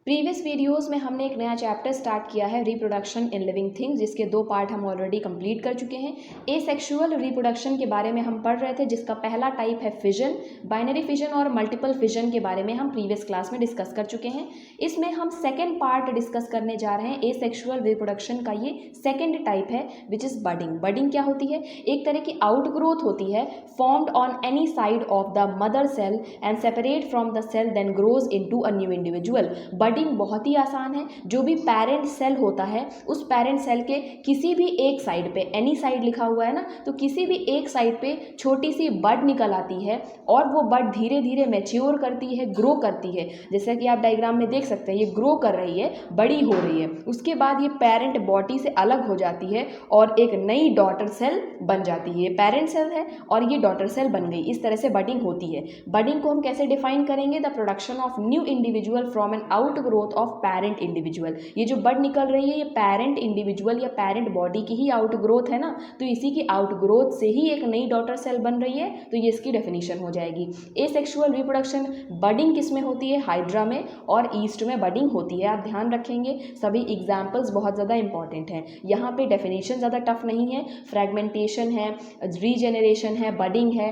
Previous videos में हमने एक नया चैप्टर स्टार्ट किया है रिप्रोडक्शन इन लिविंग थिंग्स, जिसके 2 पार्ट हम ऑलरेडी कंप्लीट कर चुके हैं। एसेक्सुअल रिप्रोडक्शन के बारे में हम पढ़ रहे थे, जिसका पहला टाइप है फिजन। बाइनरी फिजन और मल्टीपल फिजन के बारे में हम प्रीवियस क्लास में डिस्कस कर चुके हैं। इसमें हम सेकेंड पार्ट डिस्कस करने जा रहे हैं। एसेक्सुअल रिप्रोडक्शन का ये सेकेंड टाइप है, विच इज़ बडिंग। बडिंग क्या होती है? एक तरह की आउटग्रोथ होती है, formed on any side of the mother cell and separate from the cell then grows into a new individual. Budding बहुत ही आसान है। जो भी पेरेंट सेल होता है, उस पेरेंट सेल के किसी भी एक साइड पे, एनी साइड लिखा हुआ है ना, तो किसी भी एक साइड पे छोटी सी बड निकल आती है और वो बड धीरे धीरे मैच्योर करती है, ग्रो करती है। जैसे कि आप डायग्राम में देख सकते हैं, ये ग्रो कर रही है, बड़ी हो रही है। उसके बाद ये पेरेंट बॉडी से अलग हो जाती है और एक नई डॉटर सेल बन जाती है। ये पेरेंट सेल है और ये डॉटर सेल बन गई। इस तरह से बडिंग होती है। बडिंग को हम कैसे डिफाइन करेंगे? The production of new individual from an out growth of parent individual. ये जो बड निकल रही है, ये पेरेंट इंडिविजुअल या पेरेंट बॉडी की ही आउट ग्रोथ है ना, तो इसी की आउट ग्रोथ से ही एक नई डॉटर सेल बन रही है, तो ये इसकी डेफिनेशन हो जाएगी। एसेक्सुअल रिप्रोडक्शन बडिंग किस में होती है? हाइड्रा में और ईस्ट में बडिंग होती है। आप ध्यान रखेंगे, सभी एग्जाम्पल्स बहुत ज़्यादा इंपॉर्टेंट हैं। यहाँ पे डेफिनेशन ज़्यादा टफ नहीं है। फ्रेगमेंटेशन है, रीजेनरेशन है, बडिंग है,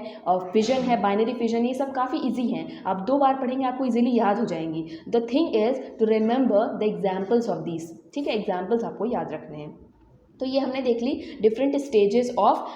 फिजन है, बाइनरी फिजन, ये सब काफ़ी ईजी हैं। आप 2 बार पढ़ेंगे, आपको इजीली याद हो जाएंगी। The thing is to remember the examples of these. ठीक है, एग्जाम्पल्स आपको याद रखने हैं। तो ये हमने देख ली different stages of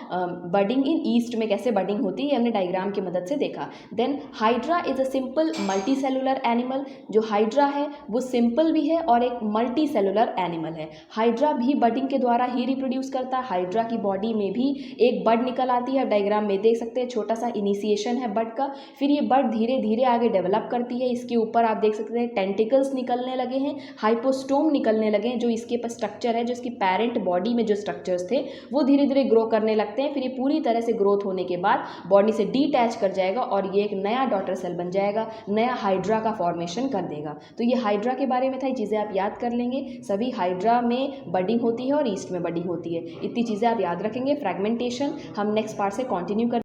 budding in yeast में कैसे बडिंग होती है, हमने डायग्राम की मदद से देखा। Then hydra is a simple multi cellular animal. जो हाइड्रा है वो सिंपल भी है और एक मल्टी सेलुलर एनिमल है। हाइड्रा भी बडिंग के द्वारा ही रिप्रोड्यूस करता है। हाइड्रा की बॉडी में भी एक बड निकल आती है। डायग्राम में देख सकते हैं, छोटा सा इनिशिएशन है बड का, फिर ये बड धीरे धीरे आगे डेवलप करती है। इसके ऊपर आप देख सकते हैं टेंटिकल्स निकलने लगे हैं, हाइपोस्टोम निकलने लगे हैं, जो इसके पास स्ट्रक्चर है, जो इसकी पेरेंट बॉडी में जो स्ट्रक्चर्स थे वो धीरे धीरे ग्रो करने लगते हैं। फिर ये पूरी तरह से ग्रोथ होने के बाद बॉडी से डीटैच कर जाएगा और ये एक नया डॉटर सेल बन जाएगा, नया हाइड्रा का फॉर्मेशन कर देगा। तो ये हाइड्रा के बारे में था, ये चीज़ें आप याद कर लेंगे। सभी हाइड्रा में बडिंग होती है और ईस्ट में बडिंग होती है। इतनी चीज़ें आप याद रखेंगे। फ्रेगमेंटेशन हम नेक्स्ट पार्ट से कंटिन्यू कर